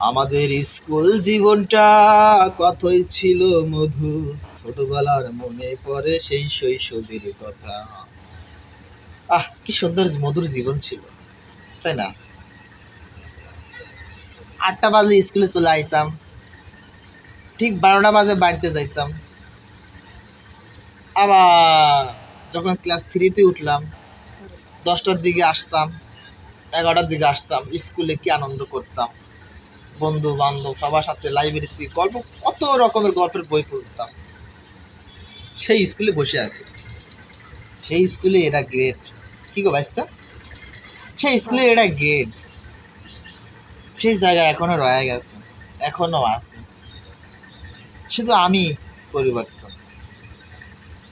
আমাদের স্কুল জীবনটা কতই ছিল মধুর, ছোটবেলার মনে পড়ে সেই শৈশবের কথা। কি সুন্দর মধুর জীবন ছিল, তাই না? 8টা বাজলে স্কুলে চলে আইতাম, ঠিক 12টা বাজে বাড়িতে যাইতাম। আবার যখন ক্লাস 3-তে উঠলাম 10টার দিকে আসতাম, 11টার দিকে আসতাম। স্কুলে কি আনন্দ করতাম, বন্ধু বান্ধব সবার সাথে লাইব্রেরিতে গল্প, কত রকমের গল্পের বই পড়তাম। সেই স্কুলে বসে আছি, সেই স্কুলে এটা গ্রেট। কি গো বাইস্তা, সেই স্কুলে এটা গ্রেট। সেই জায়গা এখনো রয়ে গেছে, এখনো আছে। শুধু আমি পরিবর্তন,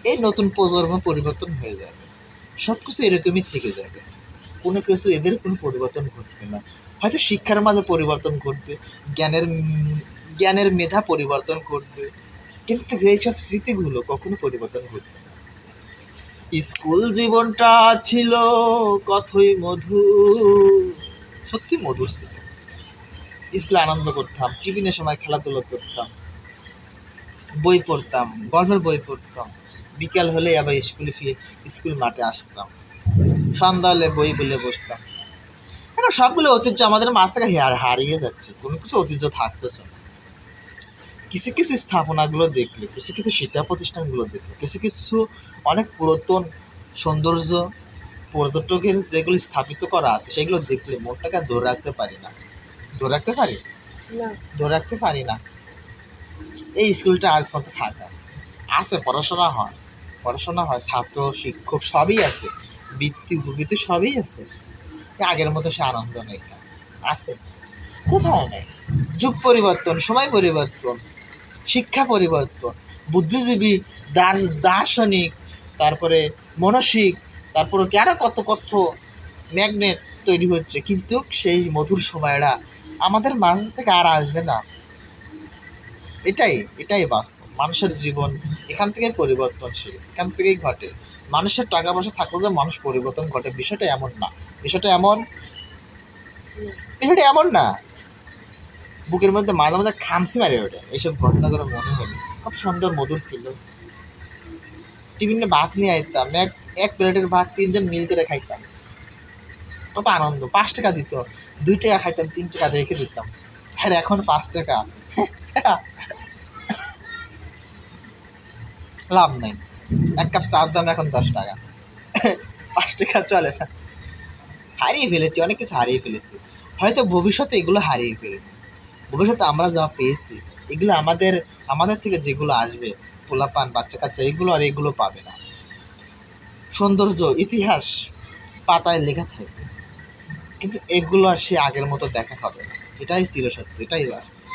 এই নতুন প্রজন্ম পরিবর্তন হয়ে যাবে, সব কিছু এরকমই থেকে যাবে। কোনো কিছু এদের কোনো পরিবর্তন ঘটবে না। হয়তো শিক্ষার মাঝে পরিবর্তন ঘটবে, জ্ঞানের জ্ঞানের মেধা পরিবর্তন ঘটবে, কিন্তু এইসব স্মৃতিগুলো কখনো পরিবর্তন ঘটবে না। স্কুল জীবনটা ছিল কতই মধুর, সত্যি মধুর ছিল। স্কুলে আনন্দ করতাম, টিফিনের সময় খেলাধুলো করতাম, বই পড়তাম, গল্পের বই পড়তাম। বিকাল হলে আবার স্কুলে ফিরে স্কুল মাঠে আসতাম, সন্ধ্যা হলে বই বলে বসতাম। এখন সবগুলো ঐতিহ্য আমাদের মাঝ থেকে হারিয়ে যাচ্ছে, কোনো কিছু ঐতিহ্য থাকতেছে না। কিছু কিছু স্থাপনাগুলো দেখলে, কিছু কিছু শিক্ষা প্রতিষ্ঠানগুলো দেখলে, কিছু কিছু অনেক পুরাতন সৌন্দর্য পর্যটকের যেগুলো স্থাপিত করা আছে সেগুলো দেখলে মনটাকে ধরে রাখতে পারি না। ধরে রাখতে পারি না, ধরে রাখতে পারি না। এই স্কুলটা আজ পর্যন্ত ফাঁকা আছে, পড়াশোনা হয়, ছাত্র শিক্ষক সবই আছে, বৃত্তি উপবৃত্তি সবই আছে। আগের মতো সে আনন্দ নেই, আছে কোথাও নেই। যুগ পরিবর্তন, সময় পরিবর্তন, শিক্ষা পরিবর্তন, বুদ্ধিজীবী, দার্শনিক, তারপরে মানসিক, তারপরে আরো কত কত ম্যাগনেট তৈরি হচ্ছে, কিন্তু সেই মধুর সময়টা আমাদের মাঝ থেকে আর আসবে না। এটাই বাস্তব। মানুষের জীবন এখান থেকেই পরিবর্তনশীল, এখান থেকেই ঘটে। মানুষের টাকা পয়সা থাকলেও যে মানুষ পরিবর্তন ঘটে, বিষয়টা এমন না। বিষয়টা এমন না। বুকের মধ্যে মাঝে মাঝে খামসি মারে ওঠে এইসব ঘটনাগুলো মনে হলো। কত সুন্দর মধুর ছিল। টিফিনে ভাত নিয়ে আইতাম, এক প্লেটের ভাত 3জন মিল করে খাইতাম। কত আনন্দ। 5 টাকা দিত, 2 টাকা খাইতাম, 3 টাকা রেখে দিতাম। আর এখন 5 টাকা, লাভ নাই। 1 কাপ চার দাম এখন 10 টাকা। 5 টাকা চলে না। হারিয়ে ফেলেছি, অনেক কিছু হারিয়ে ফেলেছি। হয়তো ভবিষ্যতে এগুলো হারিয়ে ফেলবো। ভবিষ্যতে আমরা যা পেয়েছি এগুলো আমাদের থেকে যেগুলো আসবে, পোলাপান বাচ্চা কাচ্চা, এগুলো আর এগুলো পাবে না। সৌন্দর্য ইতিহাস পাতায় লেখা থাকবে, কিন্তু এগুলো আর সে আগের মতো দেখা হবে না। এটাই চিরসত্য, এটাই বাস্তব।